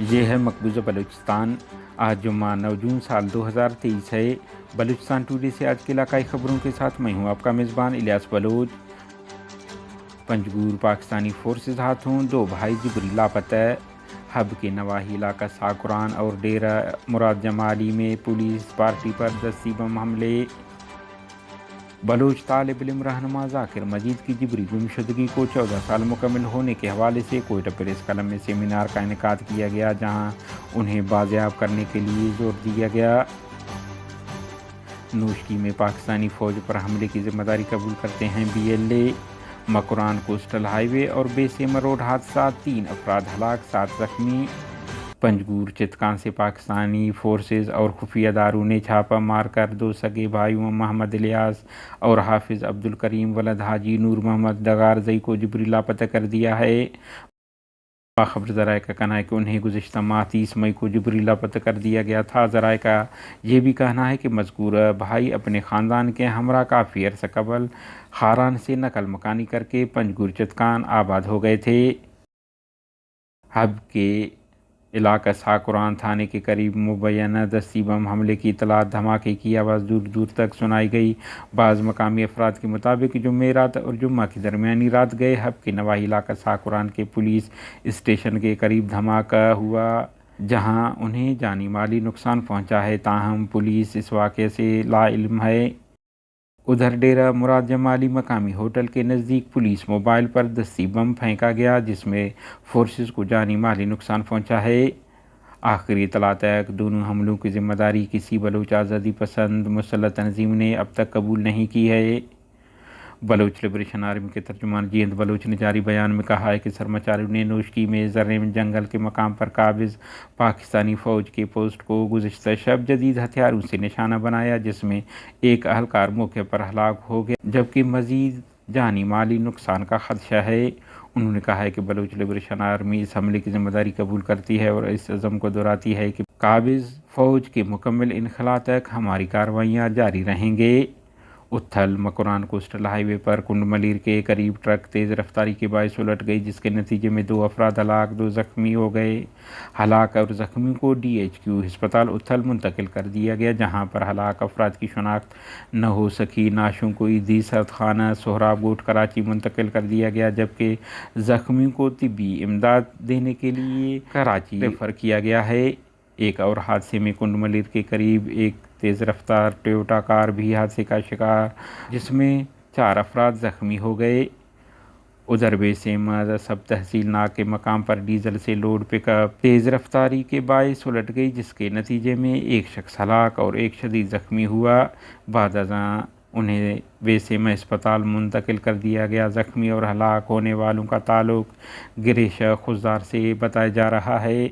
یہ ہے مقبوضہ بلوچستان۔ آج جمعہ 9 جون سال 2023 ہے۔ بلوچستان ٹوڈے سے آج کے علاقائی خبروں کے ساتھ میں ہوں آپ کا میزبان الیاس بلوچ۔ پنجگور پاکستانی فورسز ہاتھوں 2 بھائی جبری لاپتہ۔ حب کے نواحی علاقہ ساکران اور ڈیرہ مراد جمالی میں پولیس پارٹی پر دستی بم حملے۔ بلوچ طالب علم رہنما ذاکر مجید کی جبری گمشدگی کو 14 سال مکمل ہونے کے حوالے سے کوئٹہ پریس کلب میں سیمینار کا انعقاد کیا گیا، جہاں انہیں بازیاب کرنے کے لیے زور دیا گیا۔ نوشکی میں پاکستانی فوج پر حملے کی ذمہ داری قبول کرتے ہیں BLA۔ مکران کوسٹل ہائی وے اور بے سیمر روڈ حادثات، 3 افراد ہلاک، 7 زخمی۔ پنجگور چتکان سے پاکستانی فورسز اور خفیہ اداروں نے چھاپہ مار کر 2 سگے بھائیوں محمد الیاس اور حافظ عبدالکریم ولد حاجی نور محمد ڈگارزئی کو جبری لاپتہ کر دیا ہے۔ باخبر ذرائع کا کہنا ہے کہ انہیں گزشتہ ماہ 30 مئی کو جبری لاپتہ کر دیا گیا تھا۔ ذرائع کا یہ بھی کہنا ہے کہ مذکورہ بھائی اپنے خاندان کے ہمراہ کافی عرصہ قبل خاران سے نقل مکانی کر کے پنجگور چتکان آباد ہو گئے تھے۔ حب کے علاقہ ساکران تھانے کے قریب مبینہ دستی بم حملے کی اطلاعات، دھماکے کی آواز دور دور تک سنائی گئی۔ بعض مقامی افراد کے مطابق جمعہ رات اور جمعہ کی درمیانی رات گئے حب کے نواحی علاقہ ساکران کے پولیس اسٹیشن کے قریب دھماکہ ہوا، جہاں انہیں جانی مالی نقصان پہنچا ہے، تاہم پولیس اس واقعے سے لا علم ہے۔ ادھر ڈیرہ مراد جمالی مقامی ہوٹل کے نزدیک پولیس موبائل پر دستی بم پھینکا گیا، جس میں فورسز کو جانی مالی نقصان پہنچا ہے۔ آخری اطلاع تک دونوں حملوں کی ذمہ داری کسی بلوچ آزادی پسند مسلح تنظیم نے اب تک قبول نہیں کی ہے۔ بلوچ لبریشن آرمی کے ترجمان جیند بلوچ نے جاری بیان میں کہا ہے کہ سرماچاریوں نے نوشکی میں زرعی جنگل کے مقام پر قابض پاکستانی فوج کے پوسٹ کو گزشتہ شب جدید ہتھیاروں سے نشانہ بنایا، جس میں ایک اہلکار موقع پر ہلاک ہو گیا، جبکہ مزید جانی مالی نقصان کا خدشہ ہے۔ انہوں نے کہا ہے کہ بلوچ لبریشن آرمی اس حملے کی ذمہ داری قبول کرتی ہے اور اس عزم کو دہراتی ہے کہ قابض فوج کے مکمل انخلاء تک ہماری کارروائیاں جاری رہیں گے۔ اتھل مکران کوسٹل ہائی وے پر کنڈ ملیر کے قریب ٹرک تیز رفتاری کے باعث الٹ گئی، جس کے نتیجے میں 2 افراد ہلاک، 2 زخمی ہو گئے۔ ہلاک اور زخمیوں کو DHQ ہسپتال اتھل منتقل کر دیا گیا، جہاں پر ہلاک افراد کی شناخت نہ ہو سکی۔ نعشوں کو عیدی سردخانہ سہراب گوٹھ کراچی منتقل کر دیا گیا، جبکہ زخمیوں کو طبی امداد دینے کے لیے کراچی ریفر کیا گیا ہے۔ ایک اور حادثے میں کنڈ ملیر کے قریب ایک تیز رفتار ٹویوٹا کار بھی حادثے کا شکار، جس میں 4 افراد زخمی ہو گئے۔ ادھر بے سیمر سب تحصیل ناگ کے مقام پر ڈیزل سے لوڈ پک اپ تیز رفتاری کے باعث الٹ گئی، جس کے نتیجے میں ایک شخص ہلاک اور ایک شدید زخمی ہوا۔ بعد ازاں انہیں بے سیمر ہسپتال منتقل کر دیا گیا۔ زخمی اور ہلاک ہونے والوں کا تعلق گریشہ خضدار سے بتایا جا رہا ہے۔